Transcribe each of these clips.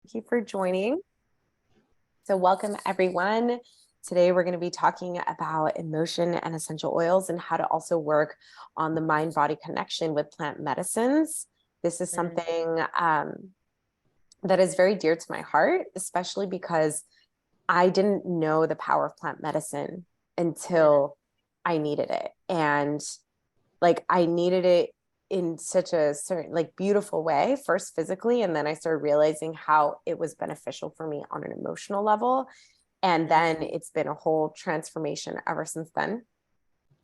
Thank you for joining. So welcome everyone. Today we're going to be talking about emotion and essential oils and how to also work on the mind-body connection with plant medicines. This is something that is very dear to my heart, especially because I didn't know the power of plant medicine until I needed it. And I needed it in such a certain beautiful way, first physically, and then I started realizing how it was beneficial for me on an emotional level. And then it's been a whole transformation ever since then.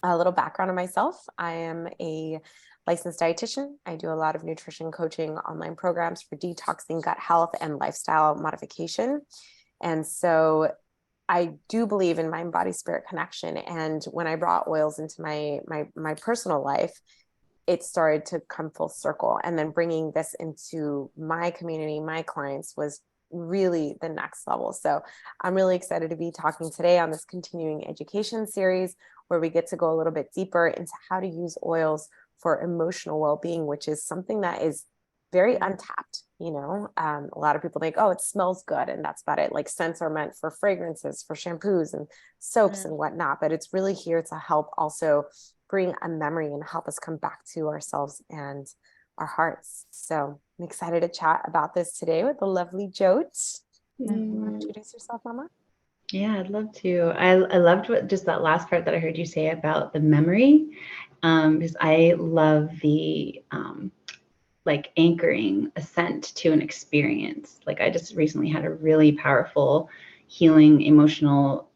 A little background on myself: I am a licensed dietitian. I do a lot of nutrition coaching online programs for detoxing, gut health, and lifestyle modification. And so I do believe in mind, body, spirit connection. And when I brought oils into my personal life, it started to come full circle. And then bringing this into my community, my clients, was really the next level. So I'm really excited to be talking today on this continuing education series, where we get to go a little bit deeper into how to use oils for emotional well-being, which is something that is very untapped. A lot of people think, oh, it smells good, and that's about it. Like, scents are meant for fragrances, for shampoos and soaps and whatnot, but it's really here to help also bring a memory and help us come back to ourselves and our hearts. So I'm excited to chat about this today with the lovely Jote. Introduce yourself, Mama. Yeah, I'd love to. I loved just that last part that I heard you say about the memory, because I love the anchoring a scent to an experience. Like, I just recently had a really powerful healing emotional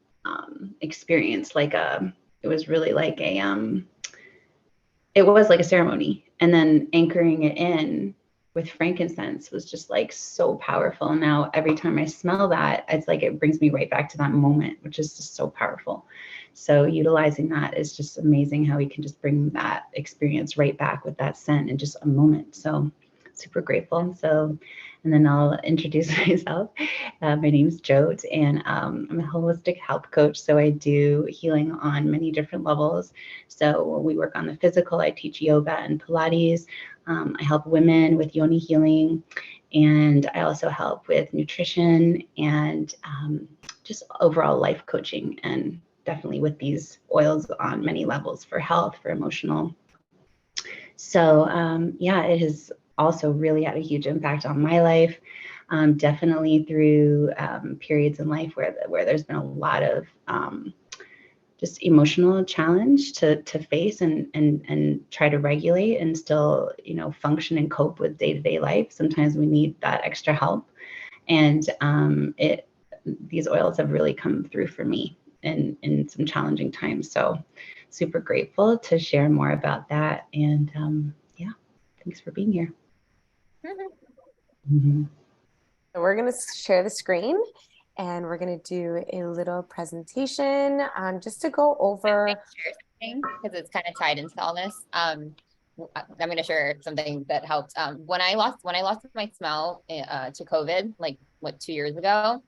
experience. It was really like it was like a ceremony, and then anchoring it in with frankincense was just like so powerful. And now every time I smell that, it's like it brings me right back to that moment, which is just so powerful. So utilizing that is just amazing, how we can just bring that experience right back with that scent in just a moment. So super grateful. So, and then I'll introduce myself. My name's Jote, and I'm a holistic health coach. So I do healing on many different levels. So we work on the physical. I teach yoga and Pilates. I help women with yoni healing, and I also help with nutrition and just overall life coaching, and definitely with these oils on many levels for health, for emotional. So yeah, it has also really had a huge impact on my life. Definitely through periods in life where there's been a lot of just emotional challenge to face and try to regulate and still, function and cope with day-to-day life. Sometimes we need that extra help. And these oils have really come through for me in some challenging times. So super grateful to share more about that. And yeah, thanks for being here. So we're going to share the screen, and we're going to do a little presentation just to go over. Because it's kind of tied into all this. I'm going to share something that helped. When I lost my smell to COVID, 2 years ago,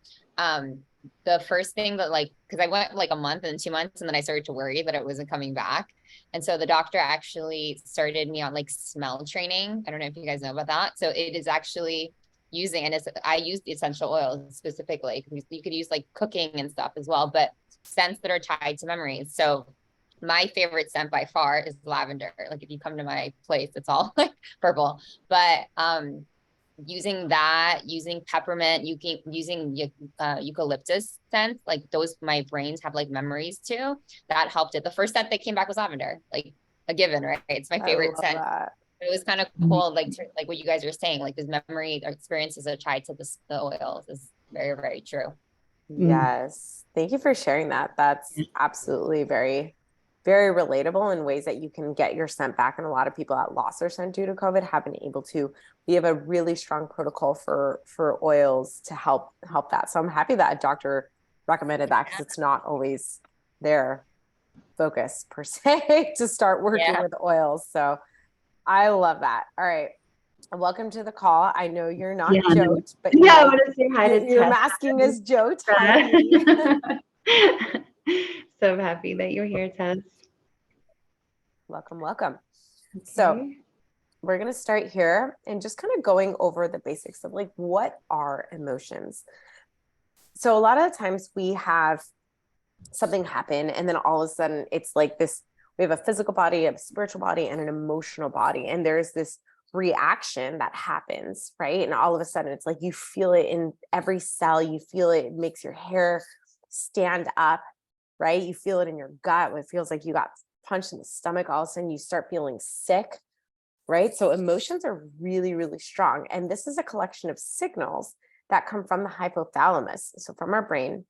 the first thing that because I went a month and 2 months, and then I started to worry that it wasn't coming back. And so the doctor actually started me on smell training. I don't know if you guys know about that. So it is actually I use the essential oils specifically. You could use cooking and stuff as well, but scents that are tied to memories. So my favorite scent by far is lavender. If you come to my place, it's all purple, but using peppermint, using eucalyptus scents, those, my brains have memories too. That helped it. The first scent that came back was lavender, a given, right? It's my favorite scent. That. It was kind of cool, like what you guys are saying, this memory or experiences are tied to the oils is very, very true. Yes. Thank you for sharing that. That's absolutely very, very relatable in ways that you can get your scent back. And a lot of people that lost their scent due to COVID have been able to. We have a really strong protocol for oils to help that. So I'm happy that a doctor recommended that, because it's not always their focus per se to start working with oils. So I love that. All right. Welcome to the call. I know you're not Jote, but I want to say hi to you're masking as Jote. Hi. So happy that you're here, Tess. Welcome. Okay. So we're going to start here and just kind of going over the basics of like, what are emotions? So a lot of the times we have something happen and then all of a sudden it's like this, we have a physical body, a spiritual body, and an emotional body. And there's this reaction that happens, right? And all of a sudden it's like you feel it in every cell, you feel it, it makes your hair stand up, right? You feel it in your gut when it feels like you got punched in the stomach. All of a sudden you start feeling sick, right? So emotions are really, really strong. And this is a collection of signals that come from the hypothalamus, so from our brain.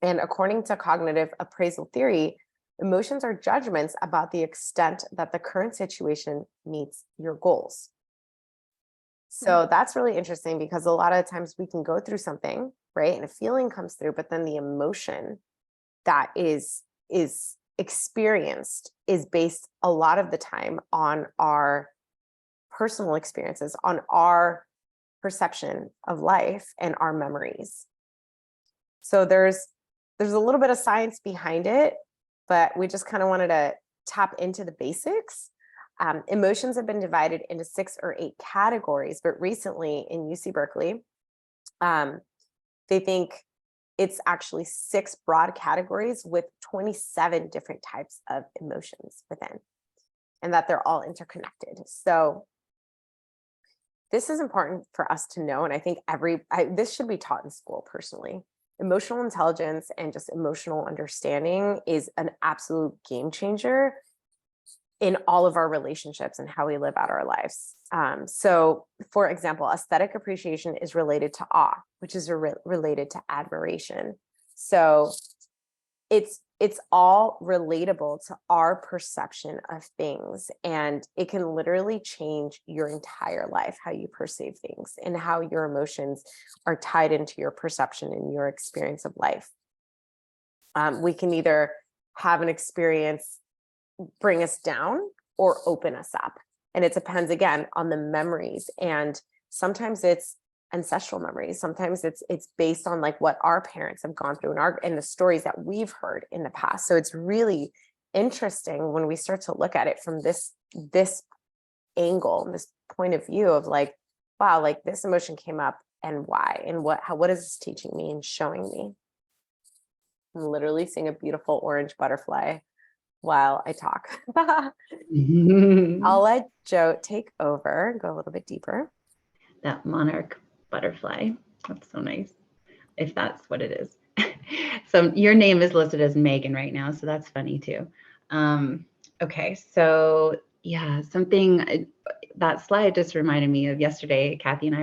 And according to cognitive appraisal theory, emotions are judgments about the extent that the current situation meets your goals. So that's really interesting because a lot of times we can go through something, right? And a feeling comes through, but then the emotion that is experienced is based a lot of the time on our personal experiences, on our perception of life and our memories. So there's a little bit of science behind it, but we just kind of wanted to tap into the basics. Emotions have been divided into 6 or 8 categories, but recently in UC Berkeley, they think it's actually 6 broad categories with 27 different types of emotions within, and that they're all interconnected. So this is important for us to know. And I think this should be taught in school personally. Emotional intelligence and just emotional understanding is an absolute game changer in all of our relationships and how we live out our lives. So for example, aesthetic appreciation is related to awe, which is related to admiration. So it's all relatable to our perception of things, and it can literally change your entire life, how you perceive things and how your emotions are tied into your perception and your experience of life. We can either have an experience bring us down or open us up, and it depends again on the memories, and sometimes it's ancestral memories, sometimes it's based on like what our parents have gone through and the stories that we've heard in the past. So it's really interesting when we start to look at it from this angle, this point of view of like, wow, like this emotion came up and why, and what is this teaching me and showing me. I'm literally seeing a beautiful orange butterfly while I talk. I'll let Joe take over and go a little bit deeper. That monarch butterfly. That's so nice. If that's what it is. So your name is listed as Megan right now, so that's funny too. Okay, so yeah, that slide just reminded me of yesterday. Kathy and I,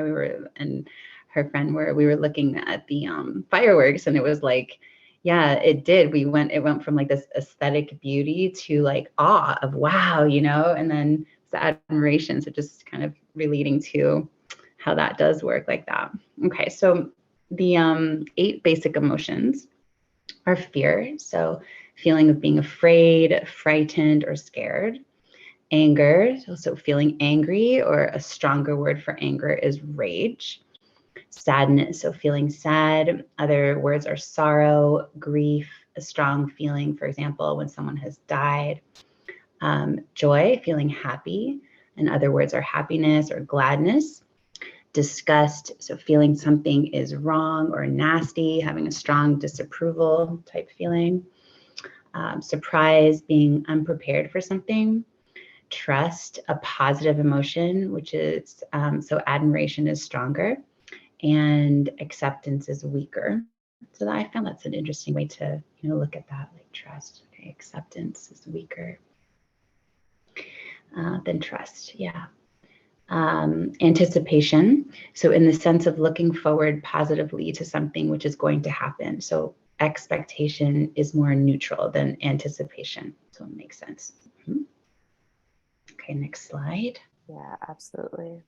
and her friend we were looking at the fireworks, and it was like, yeah, it went from like this aesthetic beauty to like awe of wow, and then the admiration. So just kind of relating to how that does work like that. Okay, so the 8 basic emotions are fear, so feeling of being afraid, frightened, or scared. Anger, so feeling angry, or a stronger word for anger is rage. Sadness, so feeling sad. Other words are sorrow, grief, a strong feeling, for example, when someone has died. Joy, feeling happy, and other words are happiness or gladness. Disgust, so feeling something is wrong or nasty, having a strong disapproval type feeling. Surprise, being unprepared for something. Trust, a positive emotion, which is, so admiration is stronger, and acceptance is weaker. So I found that's an interesting way to look at that, like trust. Okay, acceptance is weaker than trust. Yeah. Anticipation, so in the sense of looking forward positively to something which is going to happen. So expectation is more neutral than anticipation, so it makes sense. Okay, next slide. Yeah, absolutely.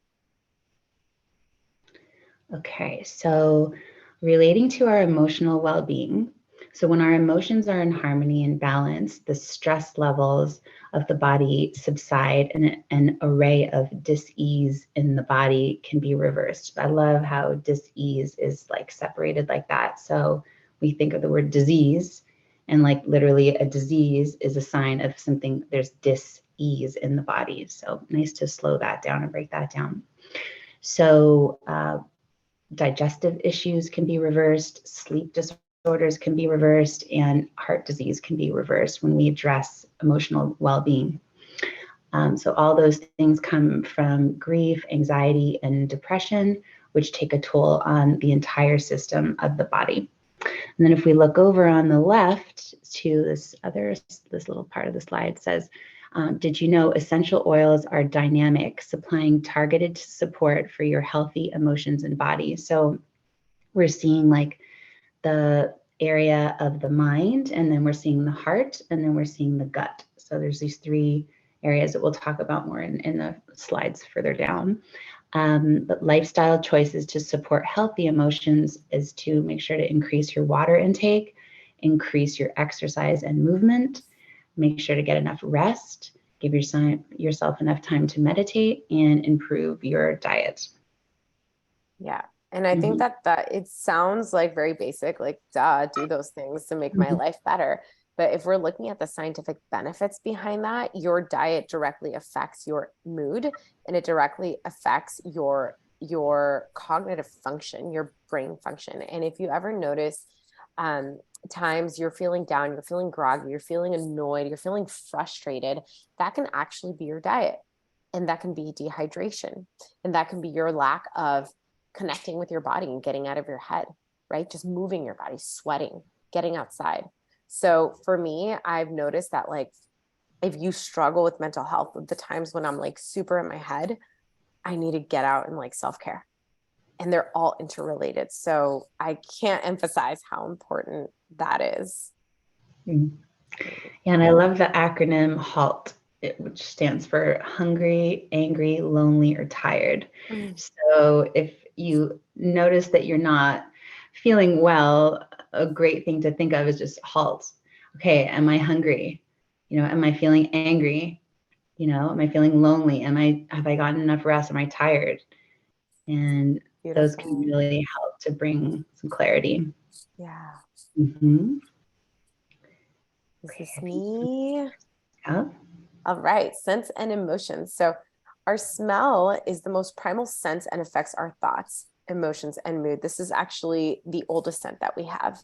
Okay, so relating to our emotional well-being. So when our emotions are in harmony and balance, the stress levels of the body subside and an array of dis-ease in the body can be reversed. I love how dis-ease is like separated like that. So we think of the word disease, and like literally a disease is a sign of something, there's dis ease in the body. So nice to slow that down and break that down. So digestive issues can be reversed, sleep disorders can be reversed, and heart disease can be reversed when we address emotional well-being. So all those things come from grief, anxiety, and depression, which take a toll on the entire system of the body. And then if we look over on the left to this little part of the slide says, did you know essential oils are dynamic, supplying targeted support for your healthy emotions and body? So we're seeing like the area of the mind, and then we're seeing the heart, and then we're seeing the gut. So there's these three areas that we'll talk about more in the slides further down. But lifestyle choices to support healthy emotions is to make sure to increase your water intake, increase your exercise and movement, make sure to get enough rest, give yourself enough time to meditate, and improve your diet. Yeah. And I think that it sounds like very basic, like, duh, do those things to make my life better. But if we're looking at the scientific benefits behind that, your diet directly affects your mood, and it directly affects your cognitive function, your brain function. And if you ever notice times you're feeling down, you're feeling groggy, you're feeling annoyed, you're feeling frustrated, that can actually be your diet. And that can be dehydration. And that can be your lack of connecting with your body and getting out of your head, right? Just moving your body, sweating, getting outside. So for me, I've noticed that like, if you struggle with mental health, the times when I'm like super in my head, I need to get out and like self-care, and they're all interrelated. So I can't emphasize how important that is. Yeah, and I love the acronym HALT, which stands for hungry, angry, lonely, or tired. So if you notice that you're not feeling well, a great thing to think of is just HALT. Okay, am I hungry? Am I feeling angry? Am I feeling lonely? Have I gotten enough rest? Am I tired? And Beautiful. those can really help to bring some clarity. Yeah. Mm-hmm. This is me. Yeah. All right. Sense and emotions. So our smell is the most primal sense and affects our thoughts, emotions, and mood. This is actually the oldest scent that we have.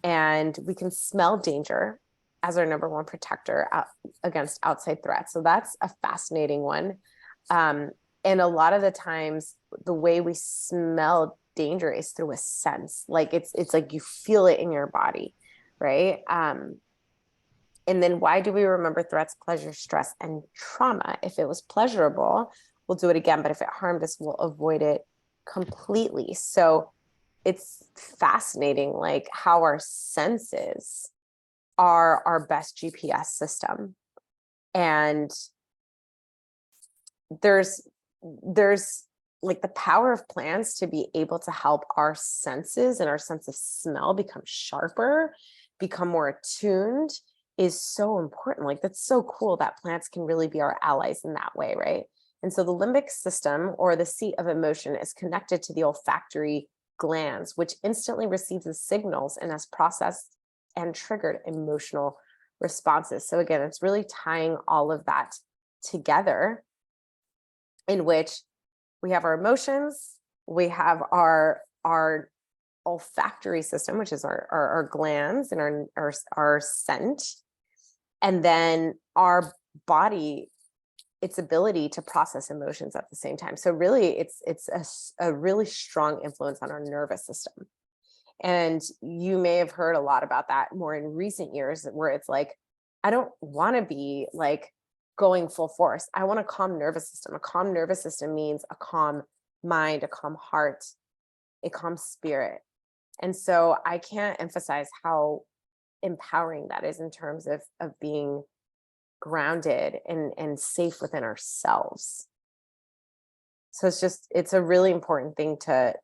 And we can smell danger as our number one protector against outside threats. So that's a fascinating one. And a lot of the times, the way we smell danger is through a sense. Like it's like you feel it in your body, right? And then why do we remember threats, pleasure, stress, and trauma? If it was pleasurable, we'll do it again. But if it harmed us, we'll avoid it completely. So it's fascinating, like how our senses are our best GPS system. And there's like the power of plants to be able to help our senses and our sense of smell become sharper, become more attuned, is so important. Like that's so cool that plants can really be our allies in that way, right? And so the limbic system, or the seat of emotion, is connected to the olfactory glands, which instantly receives the signals and has processed and triggered emotional responses. So again, it's really tying all of that together, in which we have our emotions, we have our olfactory system, which is our glands and our scent, and then our body, its ability to process emotions at the same time. So really it's a really strong influence on our nervous system. And you may have heard a lot about that more in recent years, where it's like, I don't want to be like going full force. I want a calm nervous system. A calm nervous system means a calm mind, a calm heart, a calm spirit. And so I can't emphasize how empowering that is in terms of being grounded and safe within ourselves. So it's a really important thing to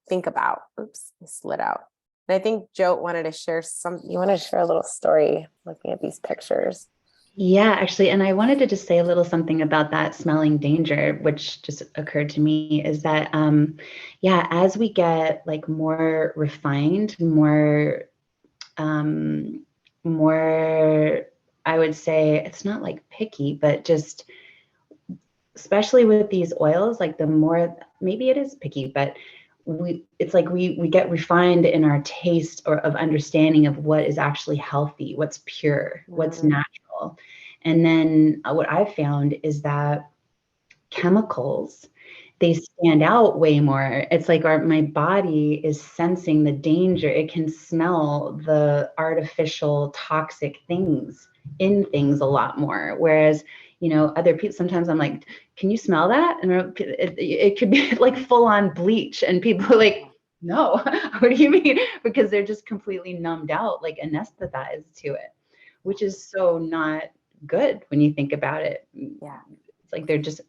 think about. Oops, I slid out. And I think Joe wanted to share you want to share a little story looking at these pictures. Yeah, actually, and I wanted to just say a little something about that smelling danger, which just occurred to me, is that, as we get like more refined, more I would say it's not like picky, but just especially with these oils, like the more, maybe it is picky, but it's like we get refined in our taste or of understanding of what is actually healthy, what's pure, what's natural. And then what I've found is that chemicals, they stand out way more. It's like my body is sensing the danger. It can smell the artificial toxic things in things a lot more. Whereas, other people, sometimes I'm like, can you smell that? And it could be like full on bleach. And people are like, no, what do you mean? Because they're just completely numbed out, like anesthetized to it, which is so not good when you think about it. Yeah. It's like they're just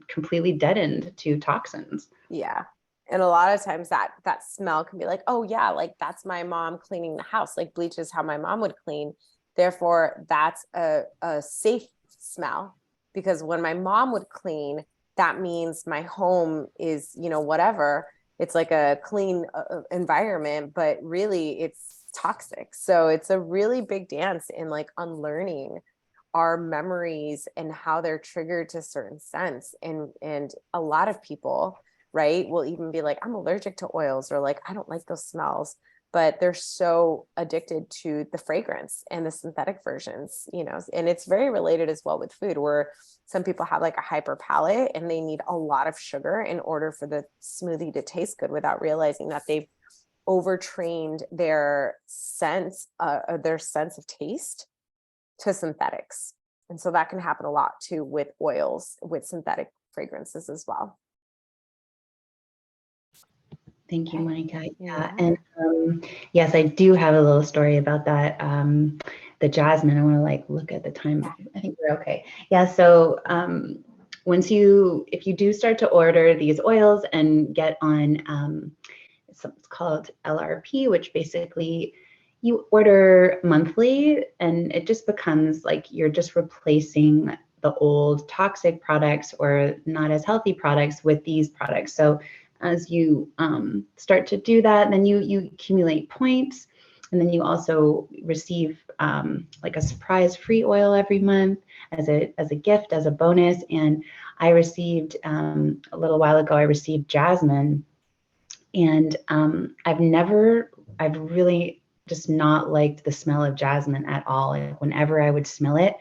completely deadened to toxins. Yeah. And a lot of times that smell can be like, oh yeah, like that's my mom cleaning the house. Like bleach is how my mom would clean. Therefore, that's a safe smell, because when my mom would clean, that means my home is, whatever. It's like a clean environment, but really it's toxic. So it's a really big dance in like unlearning our memories and how they're triggered to certain scents. And a lot of people, right, will even be like, I'm allergic to oils, or like, I don't like those smells, but they're so addicted to the fragrance and the synthetic versions, and it's very related as well with food, where some people have like a hyper palate and they need a lot of sugar in order for the smoothie to taste good, without realizing that they've overtrained their sense of taste to synthetics. And so that can happen a lot too with oils, with synthetic fragrances as well. Thank you, Monica. Yeah. And yes, I do have a little story about that. The jasmine, I want to like look at the time. I think we're okay. Yeah. So if you do start to order these oils and get on, it's called LRP, which basically you order monthly, and it just becomes like you're just replacing the old toxic products or not as healthy products with these products. So as you start to do that, then you accumulate points, and then you also receive like a surprise free oil every month as a gift, as a bonus. And I received a little while ago, I received jasmine, and I've really just not liked the smell of jasmine at all. Like whenever I would smell it,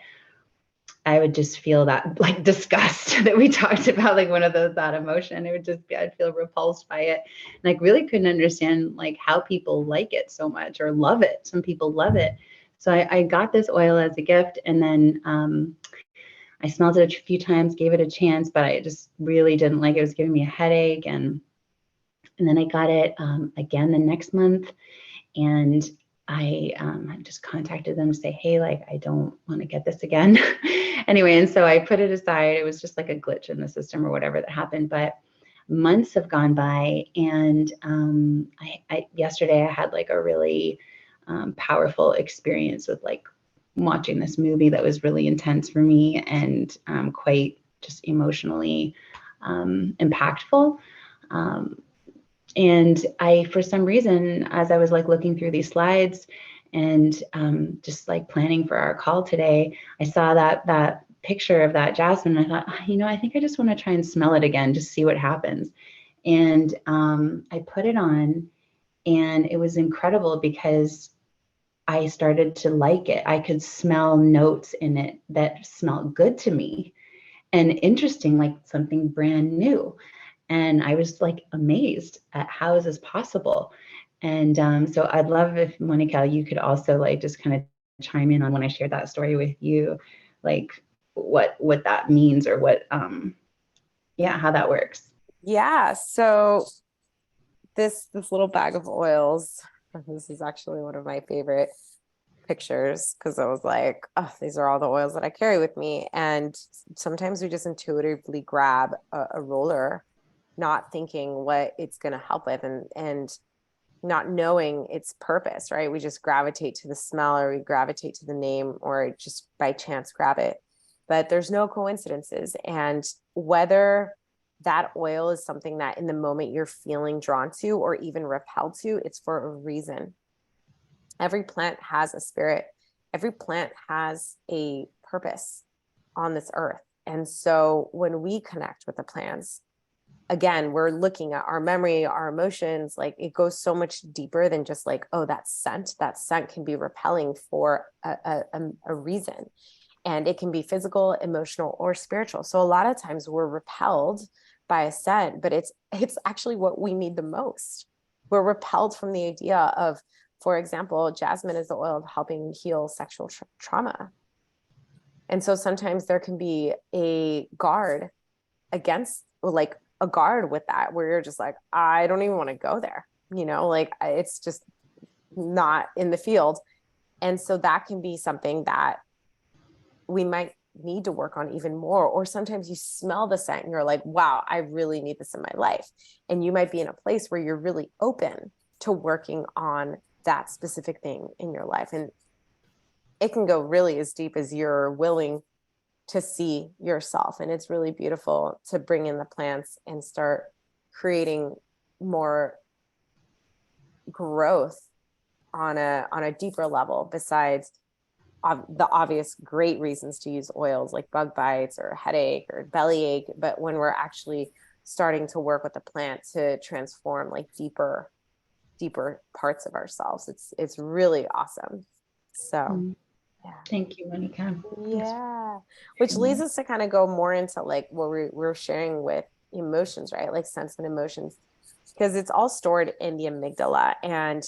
I would just feel that like disgust that we talked about, like one of those, that emotion. It would just be, I'd feel repulsed by it. And I really couldn't understand like how people like it so much or love it. Some people love it. So I got this oil as a gift, and then I smelled it a few times, gave it a chance, but I just really didn't like it. It was giving me a headache. And then I got it again the next month, and I just contacted them to say, hey, like, I don't want to get this again. Anyway, and so I put it aside. It was just like a glitch in the system or whatever that happened. But months have gone by, and yesterday I had like a really powerful experience with like watching this movie that was really intense for me, and quite just emotionally impactful. And I, for some reason, as I was like looking through these slides and just like planning for our call today, I saw that picture of that jasmine. I thought, I think I just want to try and smell it again, just see what happens. And I put it on, and it was incredible because I started to like it. I could smell notes in it that smelled good to me and interesting, like something brand new. And I was like amazed at how is this possible. And so I'd love if, Monica, you could also like just kind of chime in on when I shared that story with you, like what that means, or what how that works. Yeah. So this little bag of oils, this is actually one of my favorite pictures, because I was like, oh, these are all the oils that I carry with me. And sometimes we just intuitively grab a roller, not thinking what it's going to help with, and not knowing its purpose, right? We just gravitate to the smell, or we gravitate to the name, or just by chance grab it. But there's no coincidences. And whether that oil is something that in the moment you're feeling drawn to or even repelled to, it's for a reason. Every plant has a spirit. every plant has a purpose on this earth. And so when we connect with the plants, again, we're looking at our memory, our emotions, like it goes so much deeper than just like, oh, that scent can be repelling for a reason. And it can be physical, emotional, or spiritual. So a lot of times we're repelled by a scent, but it's actually what we need the most. We're repelled from the idea of, for example, jasmine is the oil of helping heal sexual trauma. And so sometimes there can be a guard against, like a guard with that, where you're just like, I don't even want to go there, like it's just not in the field. And so that can be something that we might need to work on even more. Or sometimes you smell the scent and you're like, wow, I really need this in my life. And you might be in a place where you're really open to working on that specific thing in your life. And it can go really as deep as you're willing to see yourself. And it's really beautiful to bring in the plants and start creating more growth on a deeper level, besides the obvious great reasons to use oils like bug bites or headache or bellyache. But when we're actually starting to work with the plant to transform like deeper parts of ourselves, it's really awesome. So yeah. Thank you, Monica. Yeah. Which leads us to kind of go more into like what we're sharing with emotions, right? Like sense and emotions, because it's all stored in the amygdala. And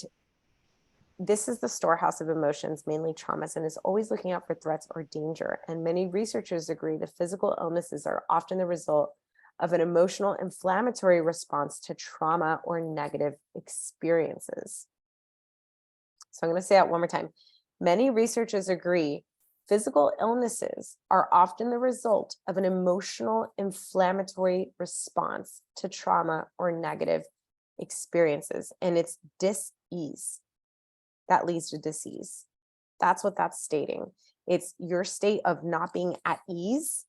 this is the storehouse of emotions, mainly traumas, and is always looking out for threats or danger. And many researchers agree that physical illnesses are often the result of an emotional inflammatory response to trauma or negative experiences. So I'm going to say that one more time. Many researchers agree physical illnesses are often the result of an emotional inflammatory response to trauma or negative experiences. And it's dis-ease that leads to disease. That's what that's stating. It's your state of not being at ease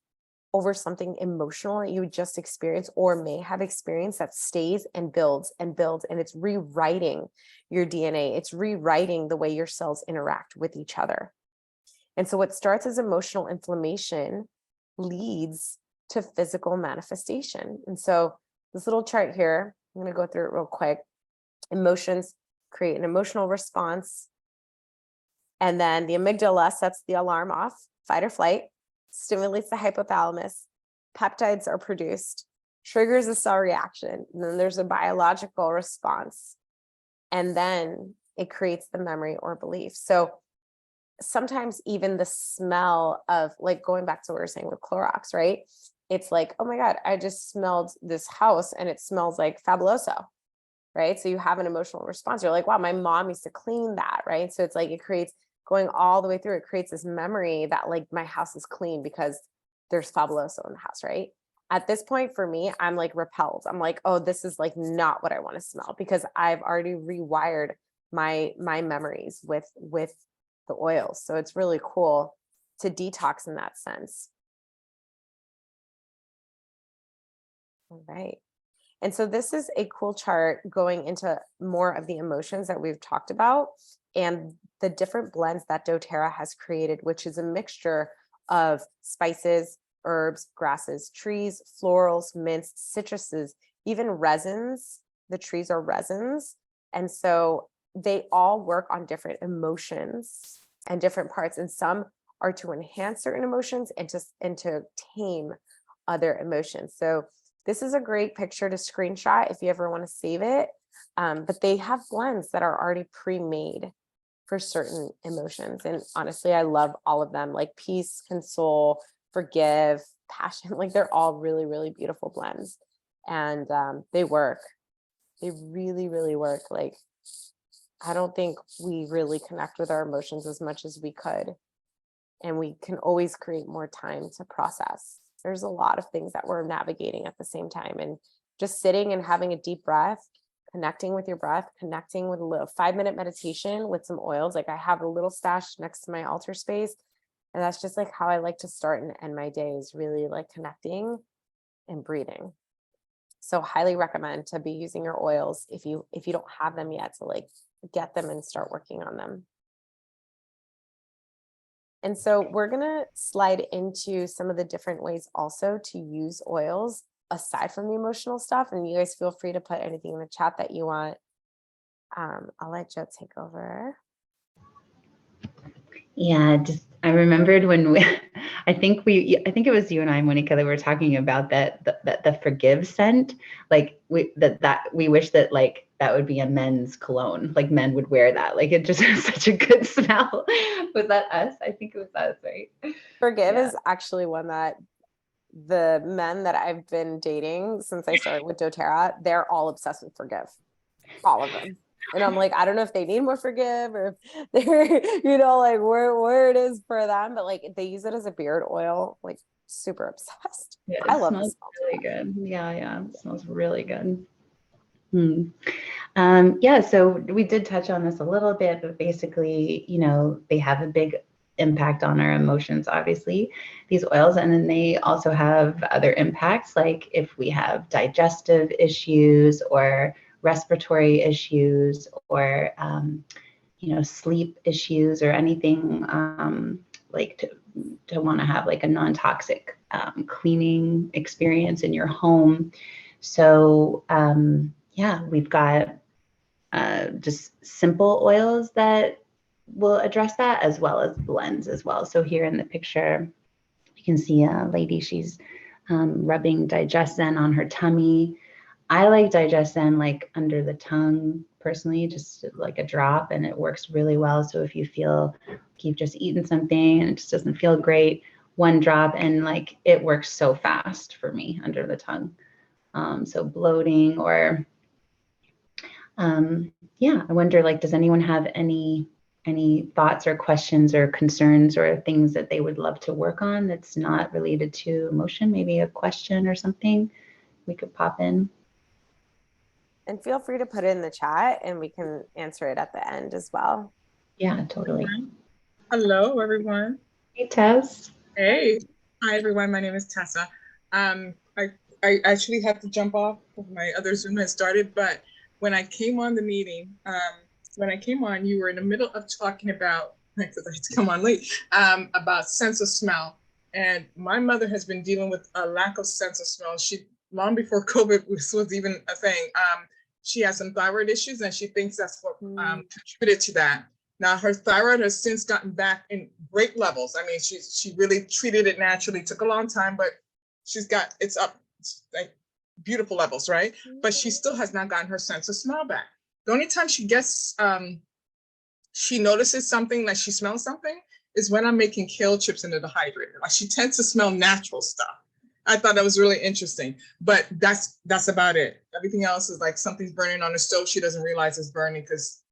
over something emotional that you just experienced or may have experienced that stays and builds and builds. And it's rewriting your DNA. It's rewriting the way your cells interact with each other. And so what starts as emotional inflammation leads to physical manifestation. And so this little chart here, I'm going to go through it real quick. Emotions create an emotional response. And then the amygdala sets the alarm off, fight or flight, stimulates the hypothalamus, peptides are produced, triggers a cell reaction, and then there's a biological response. And then it creates the memory or belief. So sometimes even the smell of, like going back to what we were saying with Clorox, right? It's like, oh my God, I just smelled this house and it smells like Fabuloso, right? So you have an emotional response. You're like, wow, my mom used to clean that, right? So it's like, it creates, going all the way through, it creates this memory that like my house is clean because there's Fabuloso in the house, right? At this point for me, I'm like repelled. I'm like, oh, this is like not what I want to smell, because I've already rewired my memories with the oils. So it's really cool to detox in that sense. All right. And so this is a cool chart going into more of the emotions that we've talked about and the different blends that doTERRA has created, which is a mixture of spices, herbs, grasses, trees, florals, mints, citruses, even resins. The trees are resins. And so they all work on different emotions and different parts. And some are to enhance certain emotions and to tame other emotions. So this is a great picture to screenshot if you ever want to save it. But they have blends that are already pre-made for certain emotions. And honestly, I love all of them, like peace, console, forgive, passion. Like they're all really, really beautiful blends. And they work. They really, really work. Like, I don't think we really connect with our emotions as much as we could. And we can always create more time to process. There's a lot of things that we're navigating at the same time. And just sitting and having a deep breath, connecting with your breath, connecting with a little 5-minute meditation with some oils. Like I have a little stash next to my altar space. And that's just like how I like to start and end my day, is really like connecting and breathing. So highly recommend to be using your oils if you don't have them yet, to like get them and start working on them. And so we're gonna slide into some of the different ways also to use oils aside from the emotional stuff. And you guys feel free to put anything in the chat that you want. I'll let Joe take over. Yeah, just I remembered when we, I think it was you and I, Monica, that were talking about the forgive scent. Like we wish that like that would be a men's cologne. Like men would wear that. Like it just has such a good smell. Was that us? I think it was us, right? Forgive Yeah. is actually one that the men that I've been dating since I started with doTERRA, they're all obsessed with forgive. All of them. And I'm like, I don't know if they need more forgive or if they're, like where it is for them, but like they use it as a beard oil, like super obsessed. Yeah, I it love the smells smell. really good. Yeah, it smells really good. Yeah, so we did touch on this a little bit, but basically, they have a big impact on our emotions, obviously, these oils. And then they also have other impacts, like if we have digestive issues or respiratory issues or, sleep issues or anything, like to want to have like a non-toxic cleaning experience in your home. So yeah, we've got just simple oils that will address that, as well as blends as well. So here in the picture, you can see a lady, she's rubbing Digestion on her tummy. I like Digestion like under the tongue personally, just like a drop, and it works really well. So if you feel like you've just eaten something and it just doesn't feel great, one drop, and like it works so fast for me under the tongue. So bloating or yeah, I wonder, like, does anyone have any thoughts or questions or concerns or things that they would love to work on that's not related to emotion? Maybe a question or something we could pop in. And feel free to put it in the chat and we can answer it at the end as well. Yeah, totally. Hello, everyone. Hey, Tess. Hey. Hi, everyone. My name is Tessa. I actually had to jump off. My other Zoom has started, but when I came on the meeting, you were in the middle of talking about, because I had to come on late, about sense of smell. And my mother has been dealing with a lack of sense of smell. She, long before COVID was even a thing, she has some thyroid issues, and she thinks that's what contributed to that. Now her thyroid has since gotten back in great levels. I mean, she really treated it naturally. It took a long time, but it's up, like beautiful levels, right? But she still has not gotten her sense of smell back. The only time she gets, she notices something, like she smells something, is when I'm making kale chips in the dehydrator. Like she tends to smell natural stuff. I thought that was really interesting, but that's about it. Everything else is like something's burning on the stove. She doesn't realize it's burning because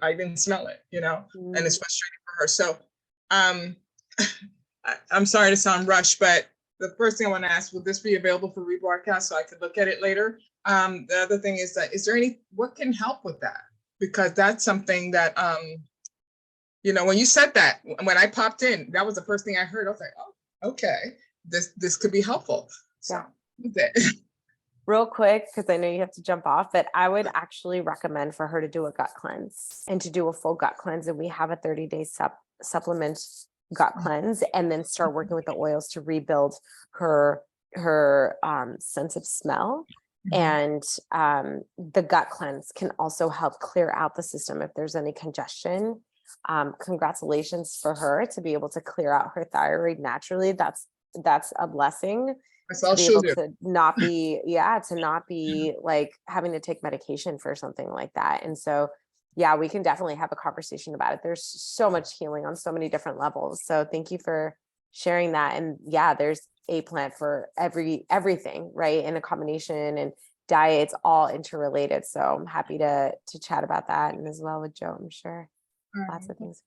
I didn't smell it, and it's frustrating for her. So I'm sorry to sound rushed, but the first thing I want to ask, will this be available for rebroadcast so I could look at it later? The other thing is that, what can help with that? Because that's something that, when you said that, when I popped in, that was the first thing I heard. I was like, oh, okay, this could be helpful. So yeah. Real quick, because I know you have to jump off, but I would actually recommend for her to do a gut cleanse and to do a full gut cleanse. And we have a 30-day supplement gut cleanse, and then start working with the oils to rebuild her sense of smell. And the gut cleanse can also help clear out the system if there's any congestion. Congratulations for her to be able to clear out her thyroid naturally. That's a blessing. To be able to not be like having to take medication for something like that. And so, yeah, we can definitely have a conversation about it. There's so much healing on so many different levels. So thank you for sharing that. And yeah, there's a plant for everything, right? In a combination, and diet's all interrelated. So I'm happy to chat about that, and as well with Joe, I'm sure. Lots of things.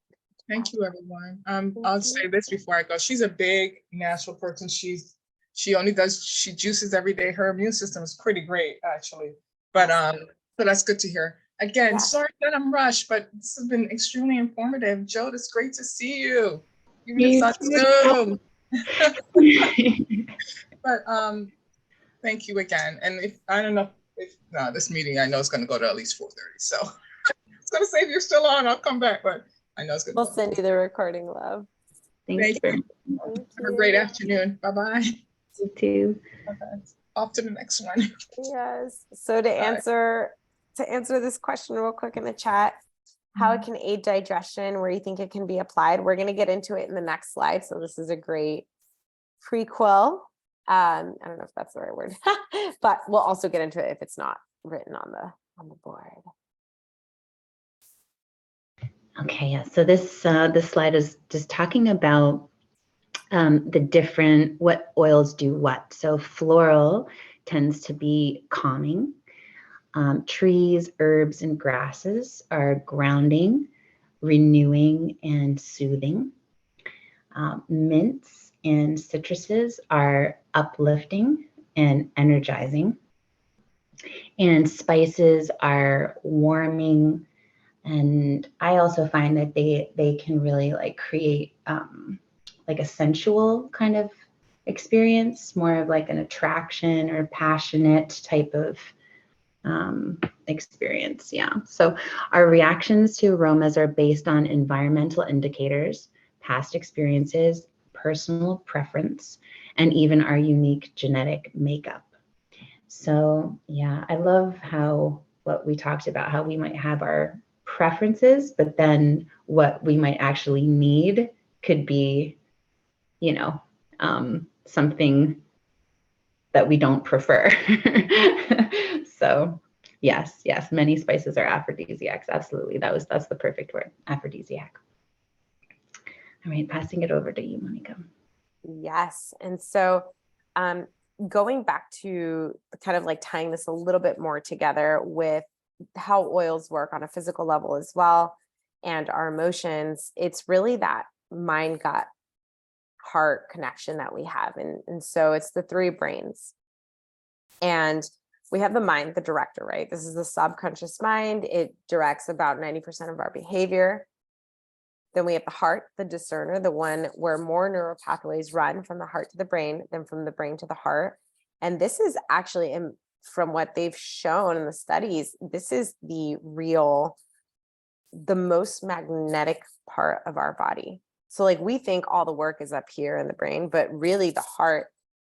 Thank you, everyone. I'll say this before I go. She's a big natural person. She juices every day. Her immune system is pretty great, actually. But so that's good to hear. Again, sorry that I'm rushed, but this has been extremely informative. Joe, it's great to see you. Even if it's on Zoom. But thank you again. And I don't know if this meeting, I know it's going to go to at least 4:30. So I was going to say, if you're still on, I'll come back. But I know it's going to. We'll send you the recording, love. Thanks Thank for you. Thank Have a great you. afternoon. Bye-bye. you too. Okay. Off to the next one. Yes. So to answer this question real quick in the chat, how it can aid digestion, where you think it can be applied. We're going to get into it in the next slide. So this is a great prequel. I don't know if that's the right word, but we'll also get into it if it's not written on the board. Okay, yeah. So this slide is just talking about the different, what oils do what. So floral tends to be calming. Trees, herbs, and grasses are grounding, renewing, and soothing. Mints and citruses are uplifting and energizing. And spices are warming. And I also find that they can really like create like a sensual kind of experience, more of like an attraction or passionate type of experience. Yeah. So our reactions to aromas are based on environmental indicators, past experiences, personal preference, and even our unique genetic makeup. So yeah, I love how what we talked about, how we might have our preferences, but then what we might actually need could be, you know, something that we don't prefer. So yes, many spices are aphrodisiacs. Absolutely. That's the perfect word, aphrodisiac. All right, passing it over to you, Monica. Yes. And so going back to kind of like tying this a little bit more together with how oils work on a physical level as well, and our emotions, it's really that mind, gut, heart connection that we have. And so it's the three brains. And we have the mind, the director, right? This is the subconscious mind. It directs about 90% of our behavior. Then we have the heart, the discerner, the one where more neural pathways run from the heart to the brain than from the brain to the heart. And this is actually, from what they've shown in the studies, this is the most magnetic part of our body. So like we think all the work is up here in the brain, but really the heart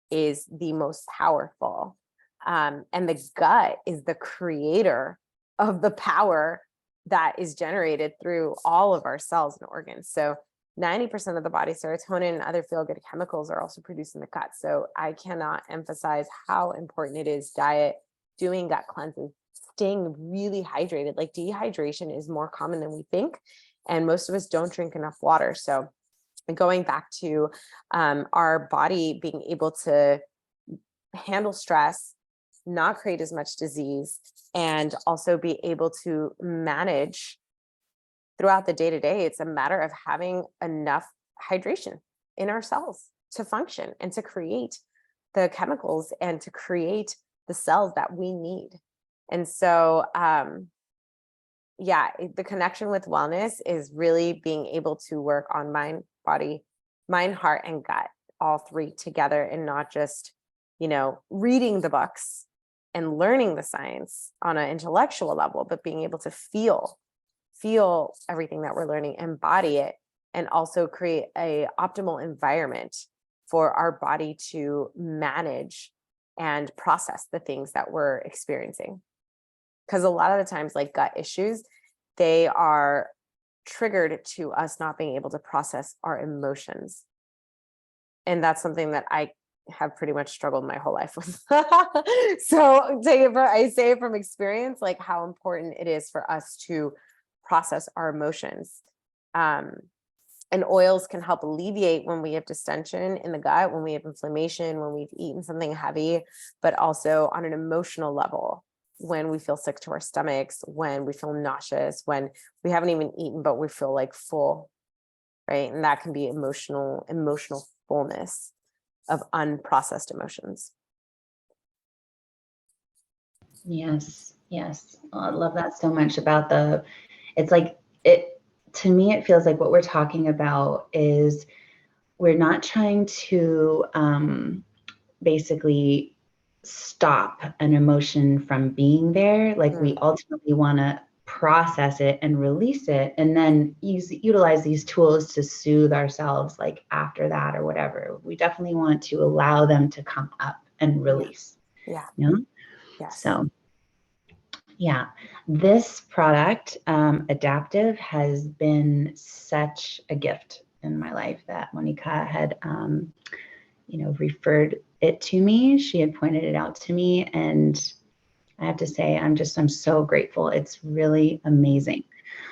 is the most powerful. And the gut is the creator of the power that is generated through all of our cells and organs. So 90% of the body serotonin and other feel-good chemicals are also produced in the gut. So I cannot emphasize how important it is diet, doing gut cleanses, staying really hydrated. Like dehydration is more common than we think. And most of us don't drink enough water. So going back to our body being able to handle stress, not create as much disease, and also be able to manage throughout the day-to-day, it's a matter of having enough hydration in our cells to function and to create the chemicals and to create the cells that we need. And so, the connection with wellness is really being able to work on mind, body, mind, heart, and gut, all three together, and not just, reading the books and learning the science on an intellectual level, but being able to feel everything that we're learning, embody it, and also create a optimal environment for our body to manage and process the things that we're experiencing. Because a lot of the times, like gut issues, they are triggered to us not being able to process our emotions. And that's something that I have pretty much struggled my whole life with. So I say it from experience, like how important it is for us to process our emotions. And oils can help alleviate when we have distension in the gut, when we have inflammation, when we've eaten something heavy, but also on an emotional level, when we feel sick to our stomachs, when we feel nauseous, when we haven't even eaten, but we feel like full, right? And that can be emotional fullness of unprocessed emotions. Yes. Oh, I love that so much about to me, it feels like what we're talking about is we're not trying to basically stop an emotion from being there. Like we ultimately want to process it and release it, and then utilize these tools to soothe ourselves like after that or whatever. We definitely want to allow them to come up and release. Yeah. You know? Yes. So yeah, this product, Adaptive, has been such a gift in my life that Monica had, referred it to me. She had pointed it out to me, and I have to say, I'm so grateful. It's really amazing.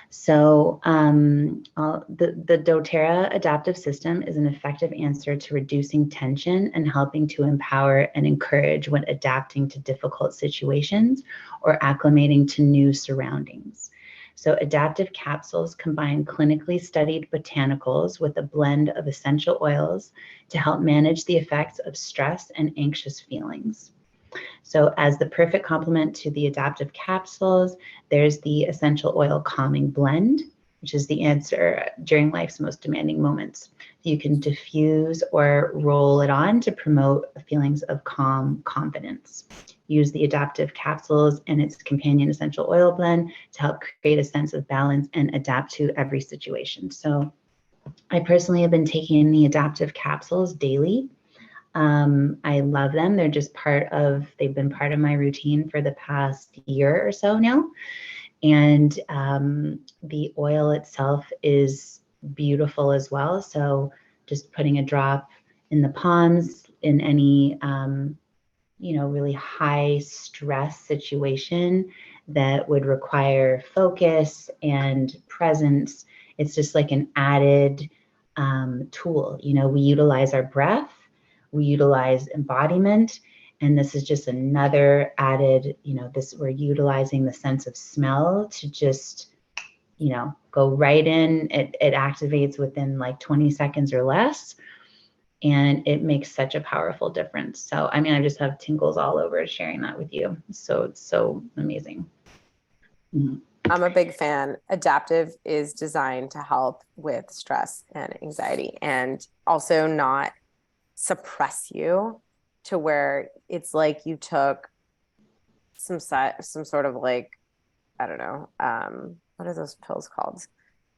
So the doTERRA adaptive system is an effective answer to reducing tension and helping to empower and encourage when adapting to difficult situations or acclimating to new surroundings. So adaptive capsules combine clinically studied botanicals with a blend of essential oils to help manage the effects of stress and anxious feelings. So as the perfect complement to the adaptive capsules, there's the essential oil calming blend, which is the answer during life's most demanding moments. You can diffuse or roll it on to promote feelings of calm confidence. Use the adaptive capsules and its companion essential oil blend to help create a sense of balance and adapt to every situation. So I personally have been taking the adaptive capsules daily. I love them. They're just they've been part of my routine for the past year or so now. And the oil itself is beautiful as well. So just putting a drop in the palms in any, really high stress situation that would require focus and presence. It's just like an added tool. We utilize our breath, we utilize embodiment, and this is just another added, we're utilizing the sense of smell to just, go right in. It activates within like 20 seconds or less. And it makes such a powerful difference. So, I just have tingles all over sharing that with you. So it's so amazing. Mm-hmm. I'm a big fan. Adaptive is designed to help with stress and anxiety and also not suppress you to where it's like you took some sort of like, I don't know, what are those pills called?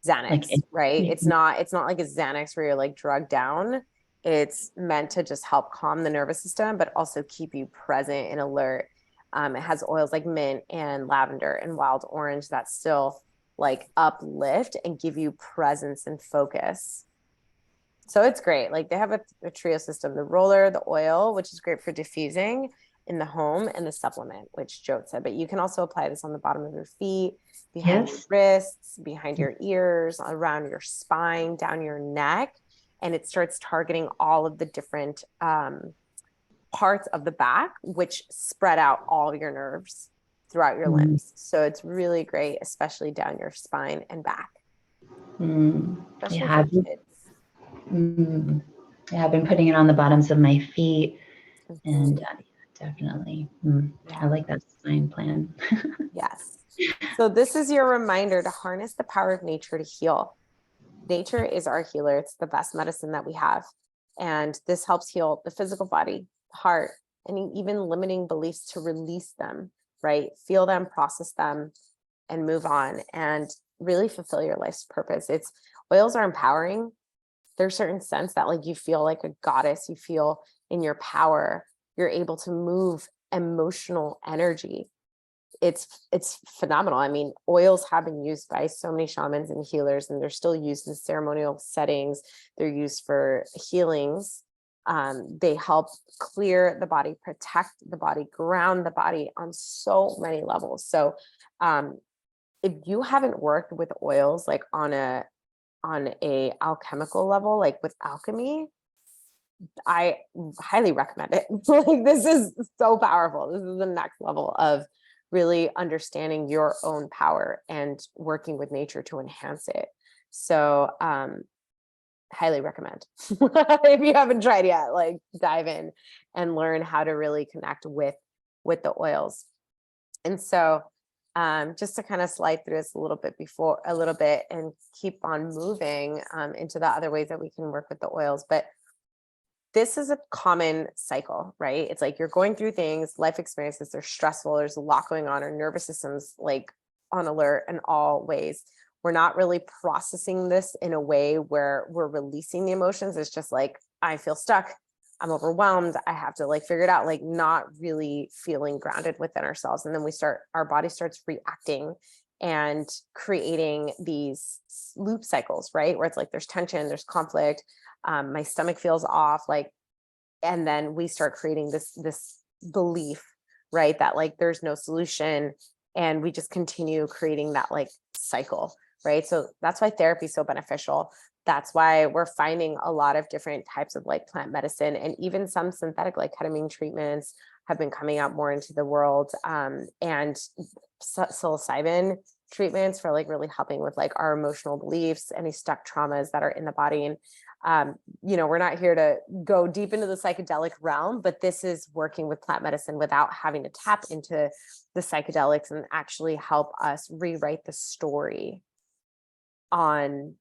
Xanax, right? It's not like a Xanax where you're like drugged down. It's meant to just help calm the nervous system, but also keep you present and alert. It has oils like mint and lavender and wild orange that still like uplift and give you presence and focus. So it's great. Like they have a trio system, the roller, the oil, which is great for diffusing in the home, and the supplement, which Joe said, but you can also apply this on the bottom of your feet, behind your wrists, behind your ears, around your spine, down your neck. And it starts targeting all of the different parts of the back, which spread out all of your nerves throughout your limbs. So it's really great, especially down your spine and back. Especially for kids. Yeah, I've been putting it on the bottoms of my feet, and definitely, I like that design plan. Yes. So this is your reminder to harness the power of nature to heal. Nature is our healer. It's the best medicine that we have. And this helps heal the physical body, heart, and even limiting beliefs to release them, right? Feel them, process them, and move on and really fulfill your life's purpose. Oils are empowering. There's a certain sense that like you feel like a goddess, you feel in your power, you're able to move emotional energy. It's phenomenal. Oils have been used by so many shamans and healers, and they're still used in ceremonial settings. They're used for healings. They help clear the body, protect the body, ground the body on so many levels. So if you haven't worked with oils like on a alchemical level, like with alchemy, I highly recommend it. Like this is so powerful. This is the next level of really understanding your own power and working with nature to enhance it. So highly recommend. If you haven't tried yet, like dive in and learn how to really connect with the oils. And so just to kind of slide through this a little bit and keep on moving into the other ways that we can work with the oils. But this is a common cycle, right? It's like you're going through things, life experiences, they're stressful, there's a lot going on, our nervous system's like on alert in all ways. We're not really processing this in a way where we're releasing the emotions. It's just like, I feel stuck, I'm overwhelmed, I have to like figure it out, like not really feeling grounded within ourselves. And then our body starts reacting and creating these loop cycles, right? Where it's like, there's tension, there's conflict, my stomach feels off, like, and then we start creating this belief, right, that like there's no solution, and we just continue creating that like cycle, right? So that's why therapy is so beneficial. That's why we're finding a lot of different types of like plant medicine, and even some synthetic like ketamine treatments have been coming out more into the world, and psilocybin treatments for like really helping with like our emotional beliefs, any stuck traumas that are in the body. And we're not here to go deep into the psychedelic realm, but this is working with plant medicine without having to tap into the psychedelics, and actually help us rewrite the story on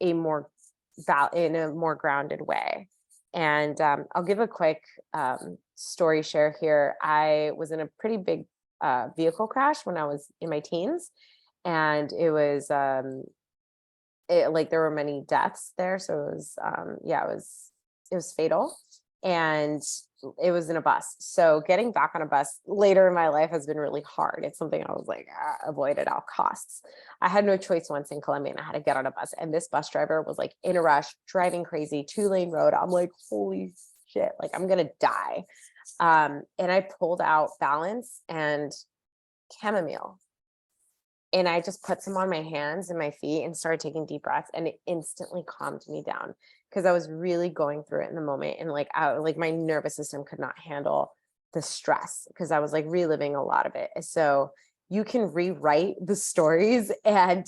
a more in a more grounded way. And I'll give a quick story share here. I was in a pretty big vehicle crash when I was in my teens, and it was like there were many deaths there, so it was it was fatal, and it was in a bus. So getting back on a bus later in my life has been really hard. It's something I was like avoid at all costs. I had no choice once in Colombia, and I had to get on a bus, and this bus driver was like in a rush, driving crazy, 2-lane road. I'm like, holy shit, like I'm gonna die. And I pulled out balance and chamomile, and I just put some on my hands and my feet and started taking deep breaths, and it instantly calmed me down, because I was really going through it in the moment. And like my nervous system could not handle the stress, because I was like reliving a lot of it. So you can rewrite the stories, and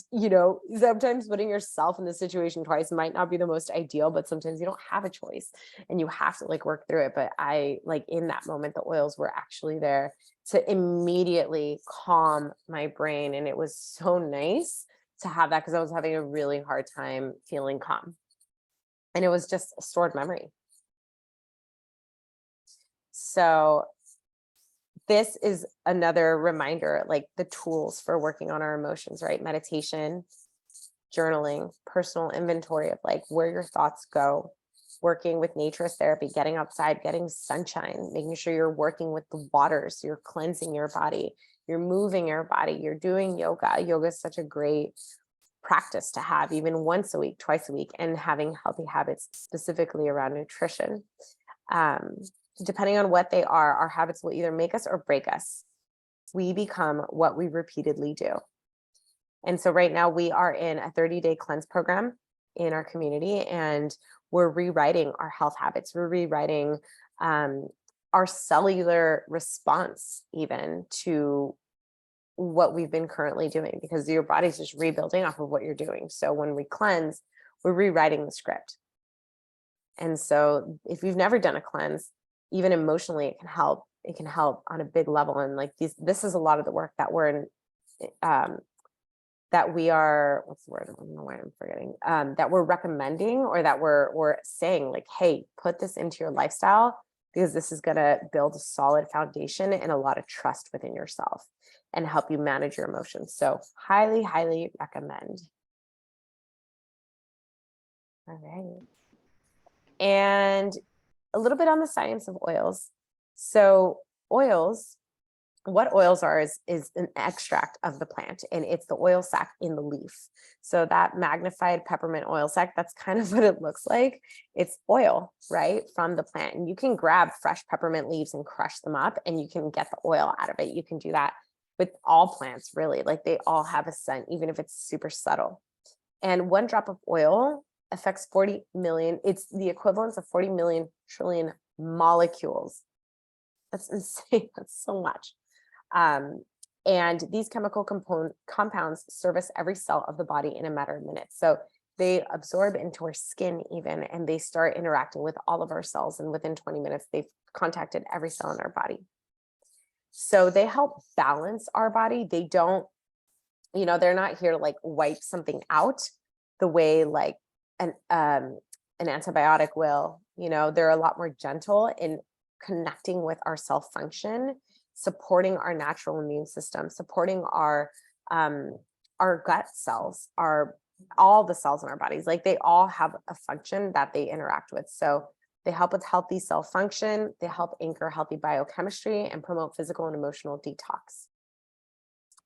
sometimes putting yourself in the situation twice might not be the most ideal, but sometimes you don't have a choice and you have to like work through it. But I like in that moment, the oils were actually there to immediately calm my brain. And it was so nice to have that, because I was having a really hard time feeling calm. And it was just a stored memory. So this is another reminder, like the tools for working on our emotions, right? Meditation, journaling, personal inventory of like where your thoughts go, working with naturist therapy, getting outside, getting sunshine, making sure you're working with the waters, you're cleansing your body, you're moving your body, you're doing yoga. Yoga is such a great practice to have even once a week, twice a week, and having healthy habits specifically around nutrition. Depending on what they are, our habits will either make us or break us. We become what we repeatedly do. And so right now we are in a 30-day cleanse program in our community, and we're rewriting our health habits. We're rewriting our cellular response even to what we've been currently doing, because your body's just rebuilding off of what you're doing. So when we cleanse, we're rewriting the script. And so if you've never done a cleanse, even emotionally, it can help. It can help on a big level. And like this is a lot of the work that we're in, that we are, what's the word? I don't know why I'm forgetting, that we're recommending, or that we're saying like, hey, put this into your lifestyle, because this is going to build a solid foundation and a lot of trust within yourself and help you manage your emotions. So highly, highly recommend. All right. And a little bit on the science of oils. So oils, what oils are is an extract of the plant, and it's the oil sac in the leaf. So that magnified peppermint oil sac, that's kind of what it looks like. It's oil, right, from the plant. And you can grab fresh peppermint leaves and crush them up, and you can get the oil out of it. You can do that with all plants, really. Like they all have a scent, even if it's super subtle. And 1 drop of oil affects 40 million. It's the equivalent of 40 million trillion molecules. That's insane. That's so much. And these chemical compounds service every cell of the body in a matter of minutes. So they absorb into our skin even, and they start interacting with all of our cells. And within 20 minutes, they've contacted every cell in our body. So they help balance our body. They don't, they're not here to like wipe something out the way like an antibiotic will. They're a lot more gentle in connecting with our cell function, supporting our natural immune system, supporting our our gut cells, are all the cells in our bodies, like they all have a function that they interact with. So they help with healthy cell function, they help anchor healthy biochemistry and promote physical and emotional detox.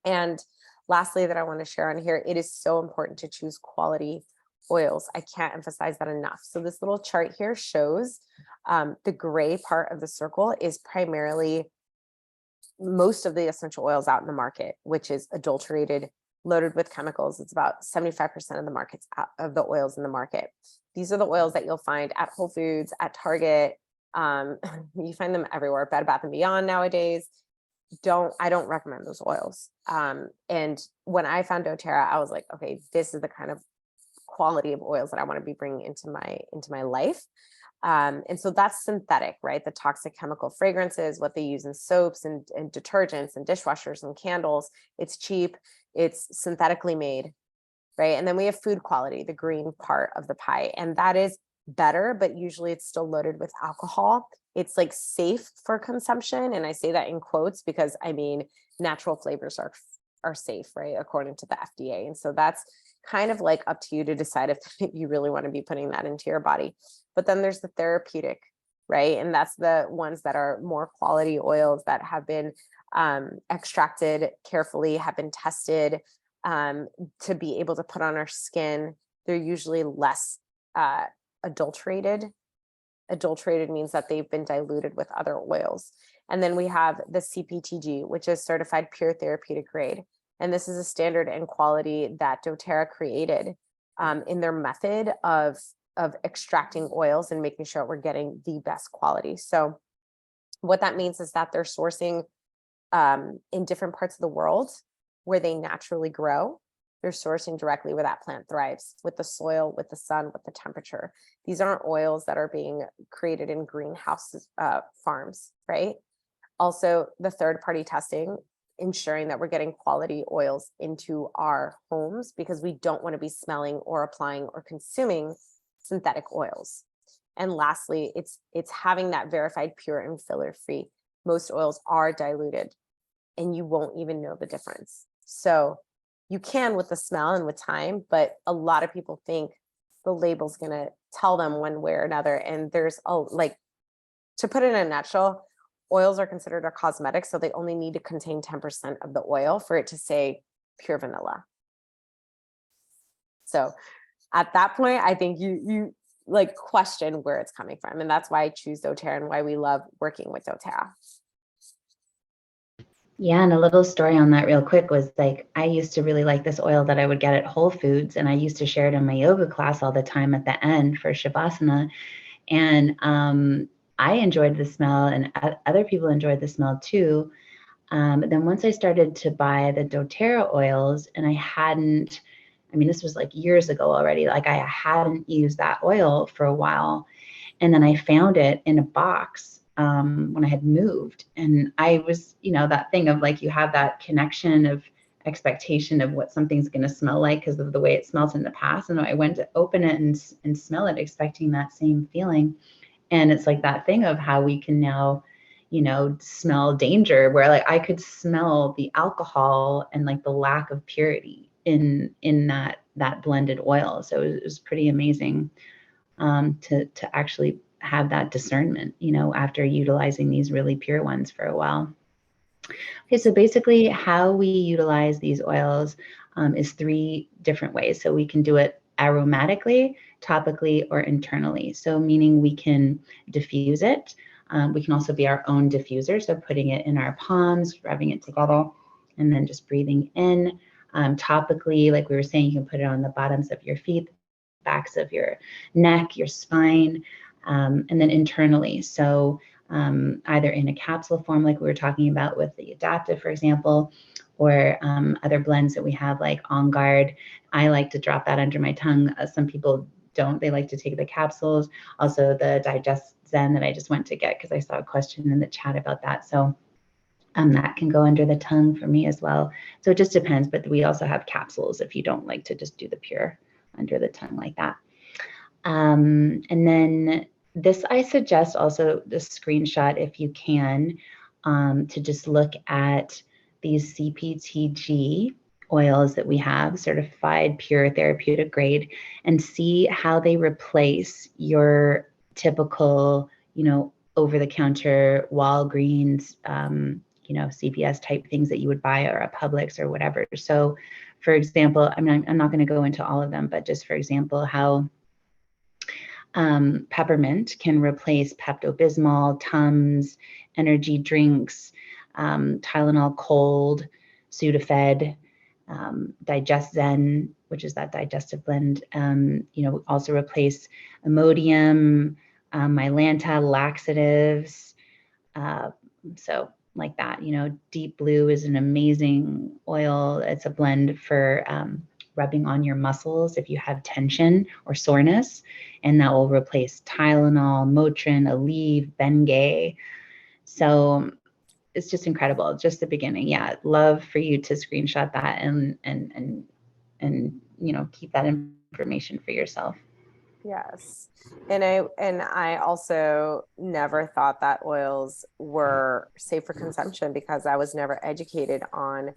And lastly, that I want to share on here, it is so important to choose quality oils. I can't emphasize that enough. So this little chart here shows the gray part of the circle is primarily most of the essential oils out in the market, which is adulterated, loaded with chemicals. It's about 75% of the markets of the oils in the market. These are the oils that you'll find at Whole Foods, at Target. You find them everywhere. Bed Bath & Beyond nowadays. I don't recommend those oils. And when I found doTERRA, I was like, okay, this is the kind of quality of oils that I want to be bringing into my life. And so that's synthetic, right? The toxic chemical fragrances, what they use in soaps and detergents and dishwashers and candles. It's cheap, it's synthetically made, right? And then we have food quality, the green part of the pie, and that is better, but usually it's still loaded with alcohol. It's like safe for consumption. And I say that in quotes because I mean, natural flavors are safe, right? According to the FDA. And so that's kind of like up to you to decide if you really want to be putting that into your body. But then there's the therapeutic, right? And that's the ones that are more quality oils that have been extracted carefully, have been tested to be able to put on our skin. They're usually less adulterated. Adulterated means that they've been diluted with other oils. And then we have the CPTG, which is certified pure therapeutic grade. And this is a standard and quality that doTERRA created in their method of extracting oils and making sure we're getting the best quality. So what that means is that they're sourcing in different parts of the world where they naturally grow. They're sourcing directly where that plant thrives, with the soil, with the sun, with the temperature. These aren't oils that are being created in greenhouses, farms, right? Also, the third-party testing, ensuring that we're getting quality oils into our homes, because we don't want to be smelling or applying or consuming synthetic oils. And lastly, it's having that verified pure and filler-free. Most oils are diluted and you won't even know the difference. So you can with the smell and with time, but a lot of people think the label's going to tell them one way or another. And there's to put it in a nutshell, oils are considered a cosmetic, so they only need to contain 10% of the oil for it to say pure vanilla. So at that point, I think you like question where it's coming from. And that's why I choose doTERRA and why we love working with doTERRA. Yeah, and a little story on that real quick was like, I used to really like this oil that I would get at Whole Foods, and I used to share it in my yoga class all the time at the end for Shavasana. And I enjoyed the smell, and other people enjoyed the smell too. But then once I started to buy the doTERRA oils, and this was like years ago already, like I hadn't used that oil for a while. And then I found it in a box when I had moved. And I was, that thing of like, you have that connection of expectation of what something's going to smell like because of the way it smelled in the past. And I went to open it and smell it, expecting that same feeling. And it's like that thing of how we can now, smell danger, where like I could smell the alcohol and like the lack of purity in that blended oil. So it was pretty amazing to actually have that discernment, after utilizing these really pure ones for a while. Okay, so basically how we utilize these oils is 3 different ways. So we can do it aromatically, topically, or internally. So meaning we can diffuse it. We can also be our own diffuser. So putting it in our palms, rubbing it together, and then just breathing in. Topically, like we were saying, you can put it on the bottoms of your feet, backs of your neck, your spine, and then internally. So either in a capsule form, like we were talking about with the Adaptive, for example, or other blends that we have like On Guard. I like to drop that under my tongue. Some people don't. They like to take the capsules. Also the Digest Zen that I just went to get because I saw a question in the chat about that. So that can go under the tongue for me as well. So it just depends, but we also have capsules if you don't like to just do the pure under the tongue like that. And then this, I suggest also the screenshot if you can, to just look at these CPTG oils that we have, certified pure therapeutic grade, and see how they replace your typical, over-the-counter Walgreens, CVS type things that you would buy, or a Publix or whatever. So for example, I'm not going to go into all of them, but just for example, how peppermint can replace Pepto-Bismol, Tums, energy drinks, Tylenol Cold, Sudafed, Digest Zen, which is that digestive blend, also replace Imodium, Mylanta laxatives. So like that, Deep Blue is an amazing oil. It's a blend for rubbing on your muscles if you have tension or soreness, and that will replace Tylenol, Motrin, Aleve, Bengay. So it's just incredible. Just the beginning. Yeah, love for you to screenshot that and keep that information for yourself. Yes. And I also never thought that oils were safe for consumption, because I was never educated on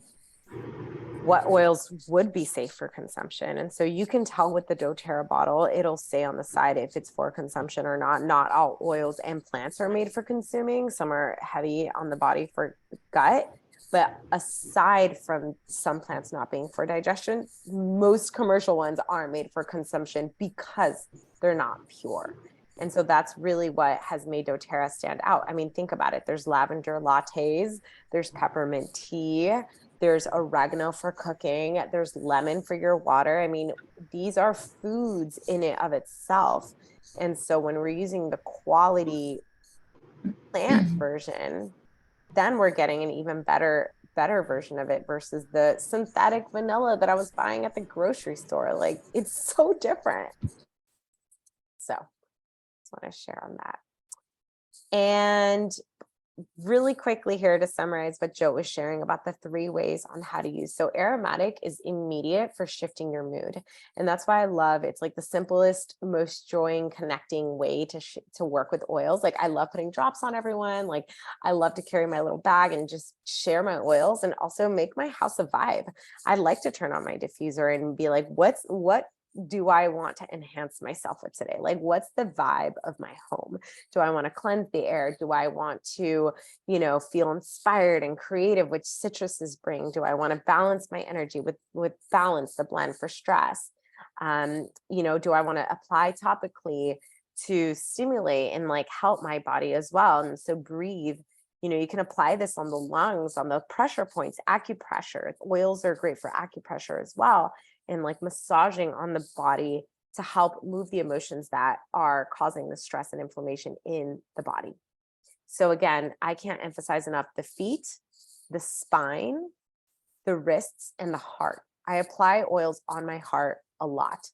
what oils would be safe for consumption. And so you can tell with the doTERRA bottle, it'll say on the side if it's for consumption or not. Not all oils and plants are made for consuming. Some are heavy on the body for gut. But aside from some plants not being for digestion, most commercial ones aren't made for consumption because they're not pure. And so that's really what has made doTERRA stand out. I mean, think about it. There's lavender lattes, there's peppermint tea, there's oregano for cooking, there's lemon for your water. I mean, these are foods in and of itself. And so when we're using the quality plant version, then we're getting an even better version of it versus the synthetic vanilla that I was buying at the grocery store. Like, it's so different. So just want to share on that. And really quickly here to summarize what Joe was sharing about the 3 ways on how to use. So aromatic is immediate for shifting your mood. And that's why I love, it's like the simplest, most joying, connecting way to work with oils. Like, I love putting drops on everyone. Like, I love to carry my little bag and just share my oils and also make my house a vibe. I like to turn on my diffuser and be like, what do I want to enhance myself with today? Like, what's the vibe of my home? Do I want to cleanse the air? Do I want to, feel inspired and creative, which citruses bring? Do I want to balance my energy with balance, the blend for stress? Do I want to apply topically to stimulate and like help my body as well? And so breathe. You can apply this on the lungs, on the pressure points, acupressure. Oils are great for acupressure as well. And like massaging on the body to help move the emotions that are causing the stress and inflammation in the body. So again, I can't emphasize enough the feet, the spine, the wrists, and the heart. I apply oils on my heart a lot.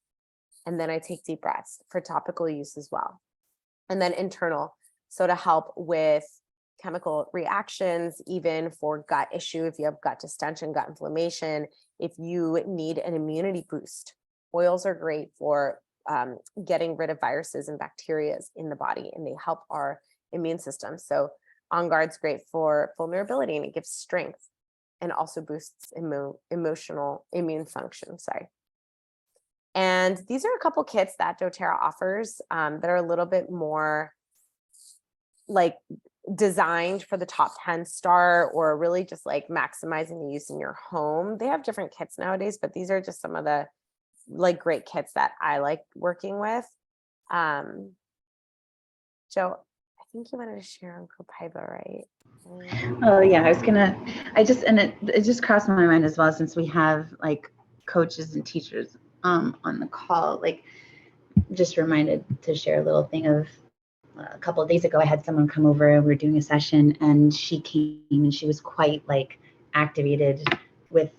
And then I take deep breaths for topical use as well. And then internal. So to help with chemical reactions, even for gut issue, if you have gut distension, gut inflammation, if you need an immunity boost, oils are great for getting rid of viruses and bacteria in the body, and they help our immune system. So On Guard's great for vulnerability, and it gives strength and also boosts emotional immune function. And these are a couple kits that doTERRA offers that are a little bit more like designed for the top 10 star, or really just like maximizing the use in your home. They have different kits nowadays, but these are just some of the like great kits that I like working with. Joe, I think you wanted to share on Copaiba, right? Oh yeah, it just crossed my mind as well, since we have like coaches and teachers on the call, like just reminded to share a little thing of a couple of days ago, I had someone come over and we were doing a session, and she came and she was quite like activated with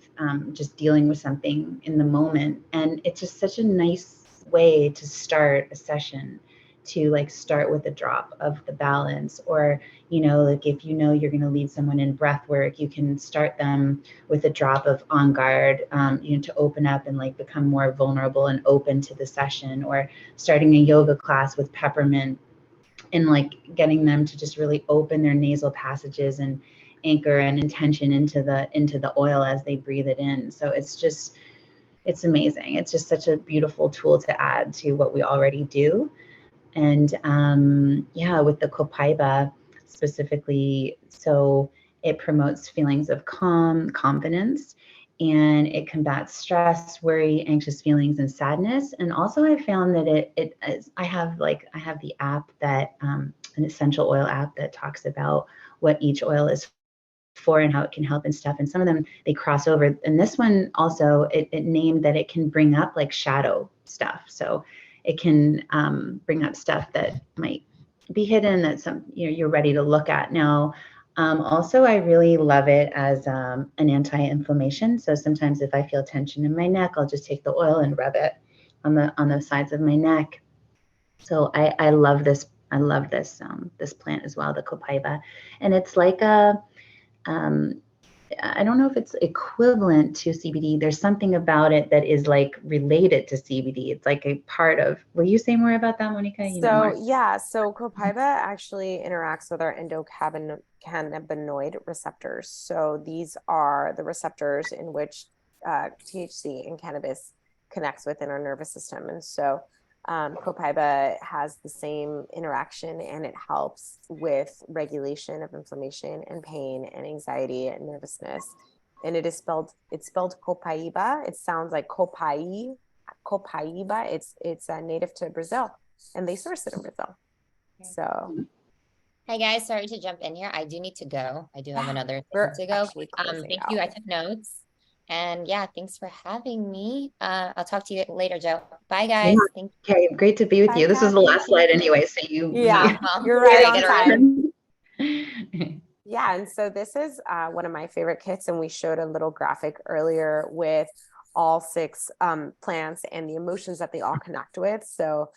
just dealing with something in the moment. And it's just such a nice way to start a session, to like start with a drop of the balance, or, like if you're going to lead someone in breath work, you can start them with a drop of On Guard, to open up and like become more vulnerable and open to the session, or starting a yoga class with peppermint and like getting them to just really open their nasal passages and anchor and intention into the oil as they breathe it in. So it's amazing. It's just such a beautiful tool to add to what we already do. And yeah, with the copaiba specifically, so it promotes feelings of calm, confidence, and it combats stress, worry, anxious feelings, and sadness. And also, I found that I have the app that an essential oil app that talks about what each oil is for and how it can help and stuff. And some of them they cross over. And this one also it named that it can bring up like shadow stuff. So it can bring up stuff that might be hidden that you're ready to look at now. Also, I really love it as an anti-inflammation. So sometimes if I feel tension in my neck, I'll just take the oil and rub it on the sides of my neck. So I love this. I love this plant as well, the copaiba, and it's like I don't know if it's equivalent to CBD. There's something about it that is like related to CBD. It's like a part of. Will you say more about that, Monica? You know more. So copaiba actually interacts with our endocannabinoid receptors. So these are the receptors in which THC and cannabis connects within our nervous system. And so copaiba has the same interaction, and it helps with regulation of inflammation and pain and anxiety and nervousness. And it's spelled copaiba. It sounds like copaiba. It's native to Brazil, and they source it in Brazil. So Hey guys, sorry to jump in here. I do need to go. I do have another thing to go. Thank you. I took notes. And yeah, thanks for having me. I'll talk to you later, Joe. Bye, guys. Yeah. Thank you. Okay, great to be with you. This is the last slide anyway, so you're right on time. Yeah, and so this is one of my favorite kits, and we showed a little graphic earlier with all 6 plants and the emotions that they all connect with. So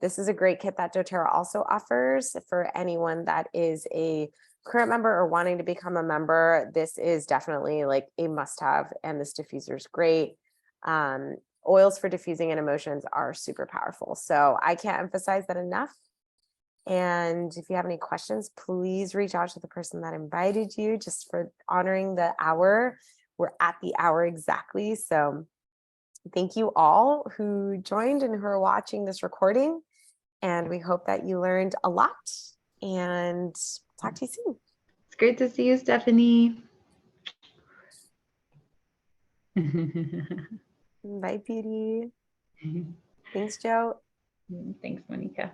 this is a great kit that doTERRA also offers for anyone that is a current member or wanting to become a member. This is definitely like a must-have, and this diffuser is great. Oils for diffusing and emotions are super powerful. So I can't emphasize that enough. And if you have any questions, please reach out to the person that invited you, just for honoring the hour. We're at the hour exactly. So thank you all who joined and who are watching this recording. And we hope that you learned a lot, and talk to you soon. It's great to see you, Stephanie. Bye, beauty. Thanks, Joe. Thanks, Monica.